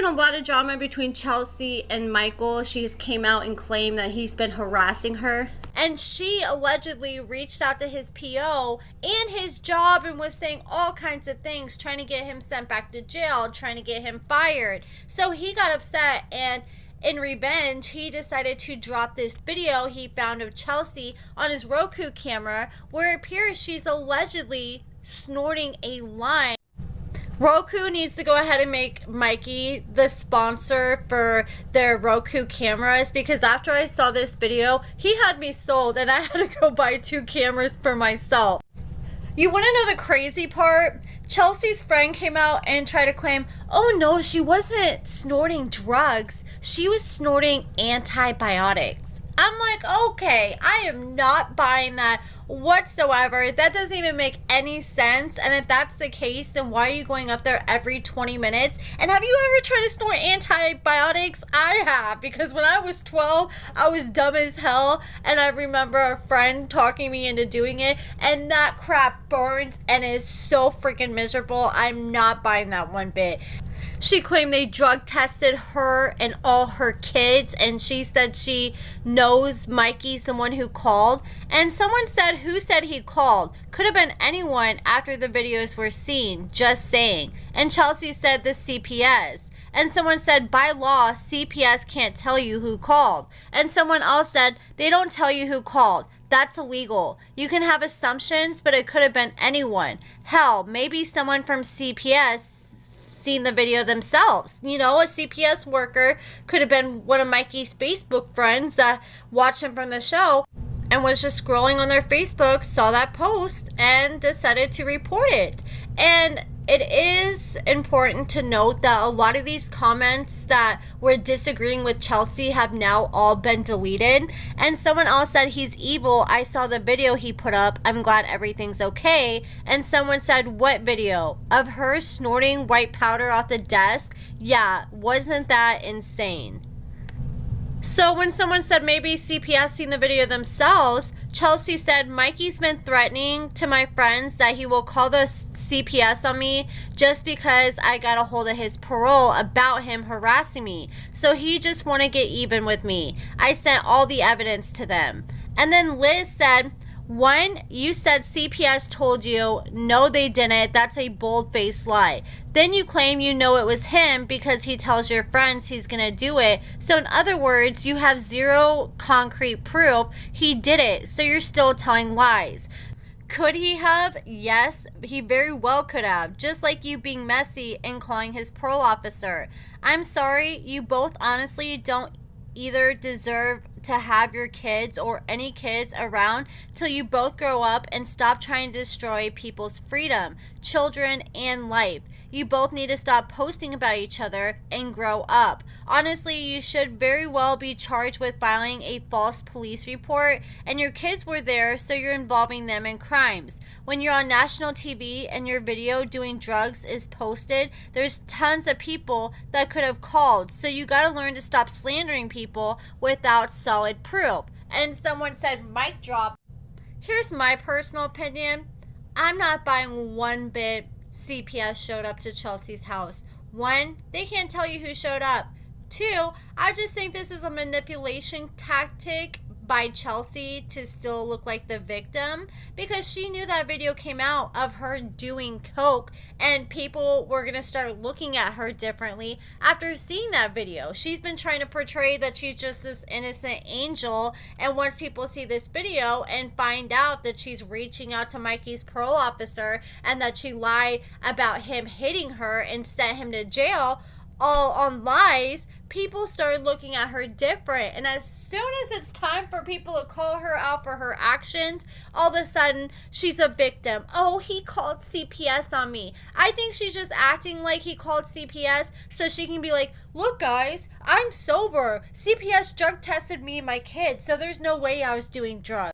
a lot of drama between Chelsea and Michael. She came out and claimed that he's been harassing her. And she allegedly reached out to his PO and his job and was saying all kinds of things, trying to get him sent back to jail, trying to get him fired. So he got upset, and in revenge, he decided to drop this video he found of Chelsea on his Roku camera, where it appears she's allegedly snorting a line. Roku needs to go ahead and make Mikey the sponsor for their Roku cameras, because after I saw this video, he had me sold and I had to go buy 2 cameras for myself. You want to know the crazy part? Chelsea's friend came out and tried to claim, oh no, she wasn't snorting drugs. She was snorting antibiotics. I'm like, okay, I am not buying that whatsoever. That doesn't even make any sense. And if that's the case, then why are you going up there every 20 minutes? And have you ever tried to snort antibiotics? I have, because when I was 12, I was dumb as hell, and I remember a friend talking me into doing it, and that crap burns and is so freaking miserable. I'm not buying that one bit. She claimed they drug tested her and all her kids, and she said she knows Mikey's the one who called. And someone said, who said he called? Could have been anyone after the videos were seen, just saying. And Chelsea said the CPS. And someone said, by law, CPS can't tell you who called. And someone else said, they don't tell you who called. That's illegal. You can have assumptions, but it could have been anyone. Hell, maybe someone from CPS seen the video themselves. You know, a CPS worker could have been one of Mikey's Facebook friends that watched him from the show and was just scrolling on their Facebook, saw that post, and decided to report it. And it is important to note that a lot of these comments that were disagreeing with Chelsea have now all been deleted. And someone else said, he's evil. I saw the video he put up. I'm glad everything's okay. And someone said, what video? Of her snorting white powder off the desk? Yeah, wasn't that insane? So when someone said maybe CPS seen the video themselves, Chelsea said, Mikey's been threatening to my friends that he will call the CPS on me just because I got a hold of his parole about him harassing me. So he just want to get even with me. I sent all the evidence to them. And then Liz said, one, you said CPS told you. No, they didn't. That's a bold-faced lie. Then you claim you know it was him because he tells your friends he's going to do it. So in other words, you have zero concrete proof he did it. So you're still telling lies. Could he have? Yes, he very well could have. Just like you being messy and calling his parole officer. I'm sorry, you both honestly don't either deserve to have your kids or any kids around till you both grow up and stop trying to destroy people's freedom, children, and life. You both need to stop posting about each other and grow up. Honestly, you should very well be charged with filing a false police report, and your kids were there, so you're involving them in crimes. When you're on national TV and your video doing drugs is posted, there's tons of people that could have called, so you gotta learn to stop slandering people without solid proof. And someone said, mic drop. Here's my personal opinion. I'm not buying one bit CPS showed up to Chelsea's house. One, they can't tell you who showed up. Two, I just think this is a manipulation tactic by Chelsea to still look like the victim, because she knew that video came out of her doing coke and people were going to start looking at her differently after seeing that video. She's been trying to portray that she's just this innocent angel, and once people see this video and find out that she's reaching out to Mikey's parole officer and that she lied about him hitting her and sent him to jail, all on lies, people started looking at her different. And as soon as it's time for people to call her out for her actions, all of a sudden she's a victim. Oh, he called CPS on me. I think she's just acting like he called CPS so she can be like, look guys, I'm sober. CPS drug tested me and my kids, so there's no way I was doing drugs.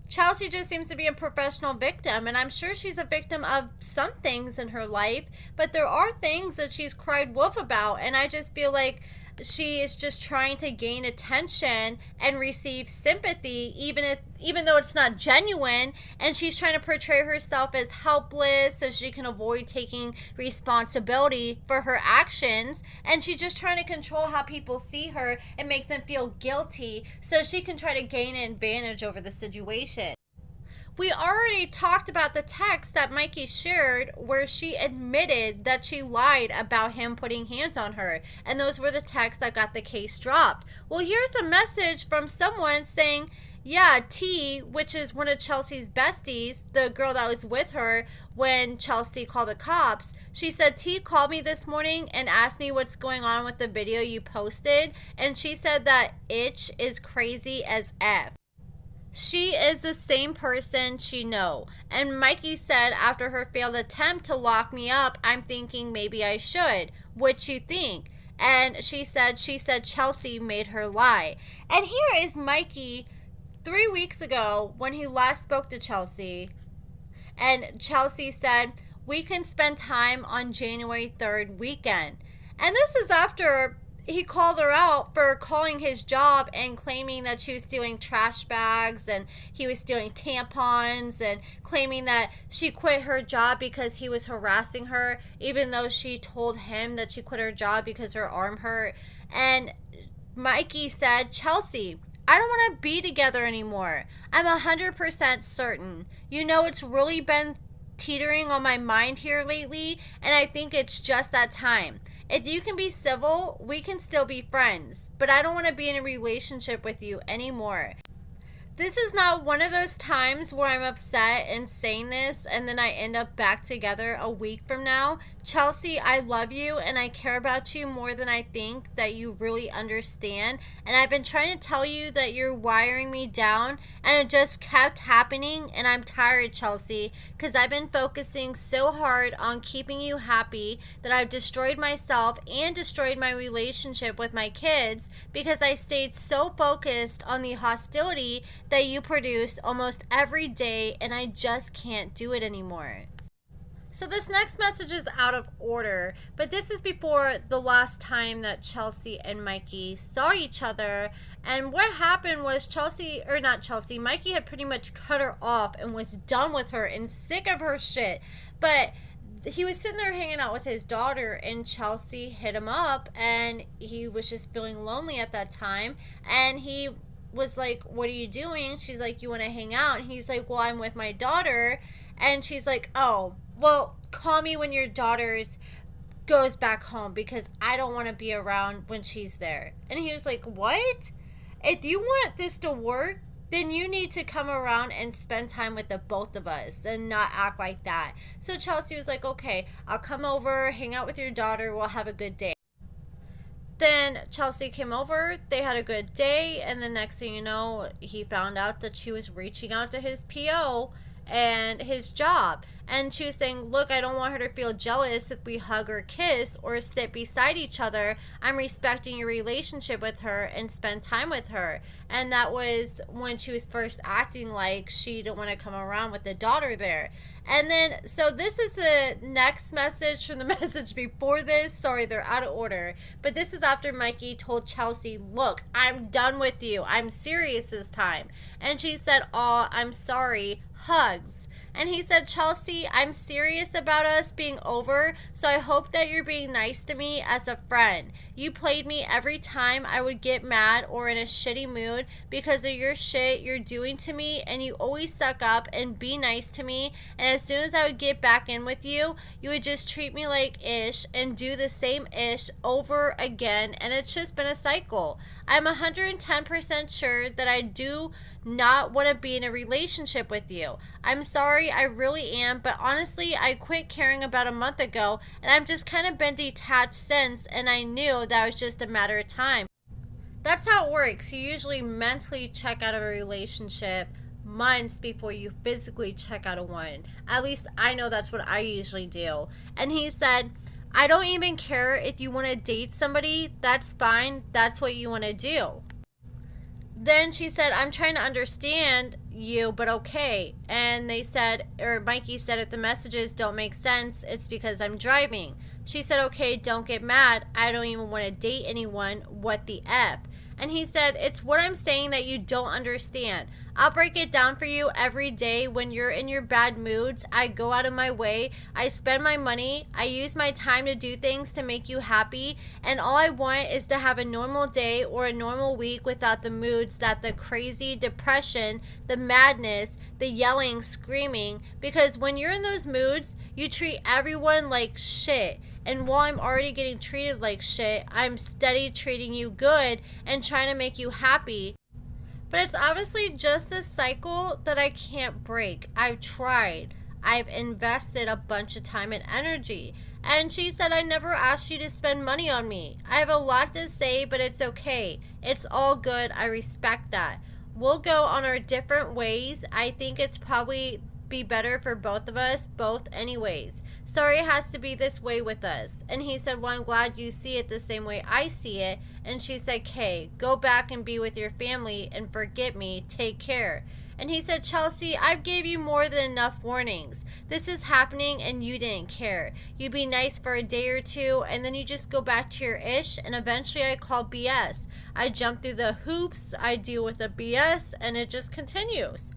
Chelsea just seems to be a professional victim, and I'm sure she's a victim of some things in her life, but there are things that she's cried wolf about, and I just feel like she is just trying to gain attention and receive sympathy, even though it's not genuine, and she's trying to portray herself as helpless so she can avoid taking responsibility for her actions, and she's just trying to control how people see her and make them feel guilty so she can try to gain an advantage over the situation. We already talked about the text that Mikey shared where she admitted that she lied about him putting hands on her. And those were the texts that got the case dropped. Well, here's a message from someone saying, yeah, T, which is one of Chelsea's besties, the girl that was with her when Chelsea called the cops, she said, T called me this morning and asked me what's going on with the video you posted. And she said that itch is crazy as F. She is the same person she know. And Mikey said after her failed attempt to lock me up, I'm thinking maybe I should. What you think? And she said Chelsea made her lie. And here is Mikey 3 weeks ago when he last spoke to Chelsea. And Chelsea said, we can spend time on January 3rd weekend. And this is after he called her out for calling his job and claiming that she was stealing trash bags and he was stealing tampons, and claiming that she quit her job because he was harassing her, even though she told him that she quit her job because her arm hurt. And Mikey said, Chelsea, I don't want to be together anymore. I'm 100% certain. You know, it's really been teetering on my mind here lately, and I think it's just that time. If you can be civil, we can still be friends, but I don't want to be in a relationship with you anymore. This is not one of those times where I'm upset and saying this and then I end up back together a week from now. Chelsea, I love you and I care about you more than I think that you really understand. And I've been trying to tell you that you're wiring me down, and it just kept happening. And I'm tired, Chelsea, because I've been focusing so hard on keeping you happy that I've destroyed myself and destroyed my relationship with my kids because I stayed so focused on the hostility that you produce almost every day, and I just can't do it anymore. So this next message is out of order, but this is before the last time that Chelsea and Mikey saw each other. And what happened was Mikey had pretty much cut her off and was done with her and sick of her shit. But he was sitting there hanging out with his daughter, and Chelsea hit him up, and he was just feeling lonely at that time. And he was like, what are you doing? She's like, you want to hang out? And he's like, well, I'm with my daughter. And she's like, oh, well, call me when your daughter goes back home because I don't want to be around when she's there. And he was like, what? If you want this to work, then you need to come around and spend time with the both of us and not act like that. So Chelsea was like, okay, I'll come over, hang out with your daughter, we'll have a good day. Then Chelsea came over, they had a good day, and the next thing you know, he found out that she was reaching out to his PO and his job. And she was saying, look, I don't want her to feel jealous if we hug or kiss or sit beside each other. I'm respecting your relationship with her and spend time with her. And that was when she was first acting like she didn't want to come around with the daughter there. And then, so this is the next message from the message before this. Sorry, they're out of order. But this is after Mikey told Chelsea, look, I'm done with you. I'm serious this time. And she said, aw, I'm sorry. Hugs. And he said, Chelsea, I'm serious about us being over, so I hope that you're being nice to me as a friend. You played me every time I would get mad or in a shitty mood because of your shit you're doing to me, and you always suck up and be nice to me, and as soon as I would get back in with you, you would just treat me like ish and do the same ish over again, and it's just been a cycle. I'm 110% sure that I do not want to be in a relationship with you. I'm sorry, I really am, but honestly, I quit caring about a month ago, and I've just kind of been detached since, and I knew that it was just a matter of time. That's how it works. You usually mentally check out of a relationship months before you physically check out of one. At least I know that's what I usually do. And he said, I don't even care if you want to date somebody, that's fine, that's what you want to do. then she said, I'm trying to understand you, but okay. And they said, or Mikey said, if the messages don't make sense, it's because I'm driving. She said, okay, don't get mad. I don't even want to date anyone. What the F? And he said, it's what I'm saying that you don't understand. I'll break it down for you every day. When you're in your bad moods, I go out of my way. I spend my money. I use my time to do things to make you happy. And all I want is to have a normal day or a normal week without the moods, that the crazy depression, the madness, the yelling, screaming. Because when you're in those moods, you treat everyone like shit. And while I'm already getting treated like shit, I'm steady treating you good and trying to make you happy. But it's obviously just a cycle that I can't break. I've tried. I've invested a bunch of time and energy. And she said, I never asked you to spend money on me. I have a lot to say, but it's okay. It's all good. I respect that. We'll go on our different ways. I think it's probably be better for both of us, both anyways. Sorry it has to be this way with us. And he said, well, I'm glad you see it the same way I see it. And she said, Kay, go back and be with your family and forget me. Take care. And he said, Chelsea, I've gave you more than enough warnings. This is happening and you didn't care. You be nice for a day or two and then you just go back to your ish, and eventually I call BS. I jump through the hoops, I deal with the BS, and it just continues.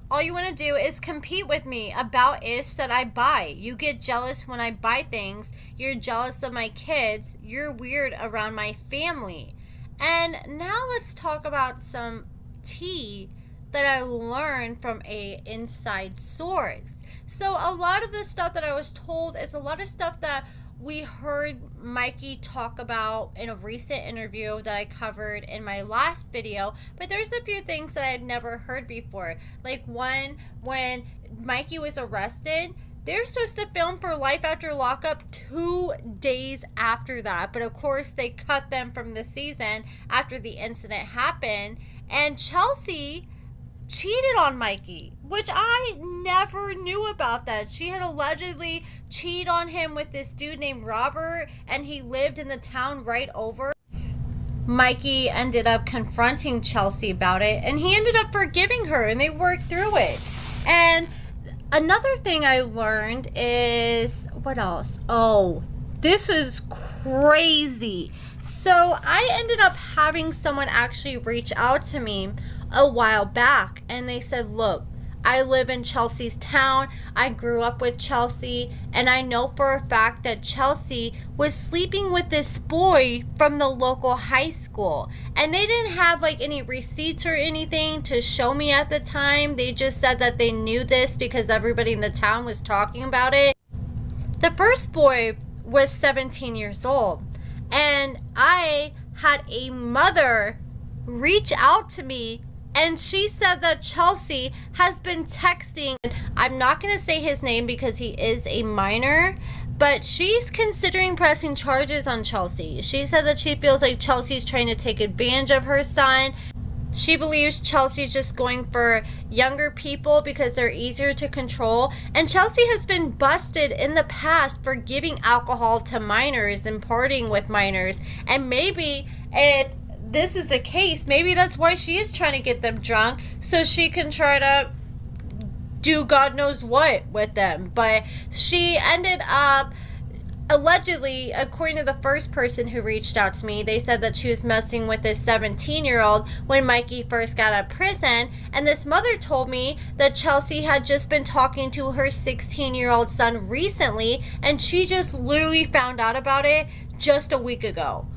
All you want to do is compete with me about ish that I buy. You get jealous when I buy things. You're jealous of my kids. You're weird around my family. And now let's talk about some tea that I learned from a inside source. So a lot of the stuff that I was told is a lot of stuff that we heard Mikey talk about in a recent interview that I covered in my last video, but there's a few things that I had never heard before. Like one, when Mikey was arrested, they're supposed to film for Life After Lockup 2 days after that, but of course they cut them from the season after the incident happened, and Chelsea cheated on Mikey, which I never knew about that. She had allegedly cheated on him with this dude named Robert, and he lived in the town right over. Mikey ended up confronting Chelsea about it, and he ended up forgiving her, and they worked through it. And another thing I learned is, what else? Oh, this is crazy. So I ended up having someone actually reach out to me a while back, and they said, look, I live in Chelsea's town. I grew up with Chelsea, and I know for a fact that Chelsea was sleeping with this boy from the local high school. And they didn't have like any receipts or anything to show me at the time. They just said that they knew this because everybody in the town was talking about it. The first boy was 17 years old, and I had a mother reach out to me, and she said that Chelsea has been texting. I'm not going to say his name because he is a minor, but she's considering pressing charges on Chelsea. She said that she feels like Chelsea's trying to take advantage of her son. She believes Chelsea's just going for younger people because they're easier to control. And Chelsea has been busted in the past for giving alcohol to minors and partying with minors. And maybe this is the case, maybe that's why she is trying to get them drunk, so she can try to do God knows what with them. But she ended up, allegedly, according to the first person who reached out to me, they said that she was messing with this 17-year-old when Mikey first got out of prison. And this mother told me that Chelsea had just been talking to her 16-year-old son recently, and she just literally found out about it just a week ago.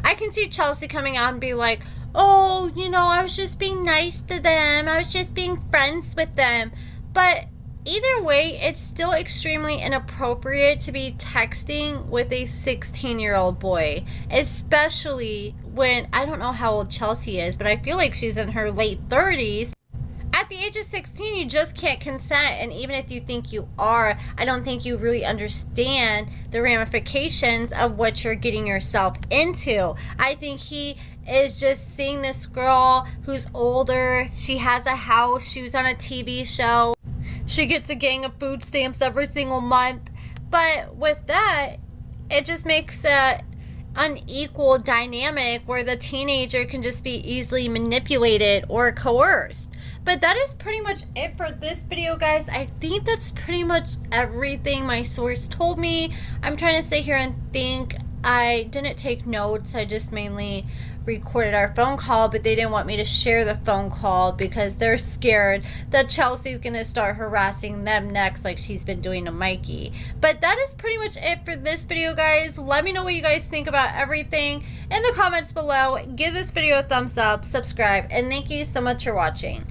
I can see Chelsea coming out and be like, oh, you know, I was just being nice to them. I was just being friends with them. But either way, it's still extremely inappropriate to be texting with a 16-year-old boy, especially when, I don't know how old Chelsea is, but I feel like she's in her late 30s. At the age of 16, you just can't consent, and even if you think you are, I don't think you really understand the ramifications of what you're getting yourself into. I think he is just seeing this girl who's older, she has a house, she was on a TV show, she gets a gang of food stamps every single month. But with that, it just makes unequal dynamic where the teenager can just be easily manipulated or coerced. But that is pretty much it for this video, guys. I think that's pretty much everything my source told me. I'm trying to sit here and think. I didn't take notes. I just mainly recorded our phone call, but they didn't want me to share the phone call because they're scared that Chelsea's gonna start harassing them next like she's been doing to Mikey. But that is pretty much it for this video, guys. Let me know what you guys think about everything in the comments below. Give this video a thumbs up, subscribe, and thank you so much for watching.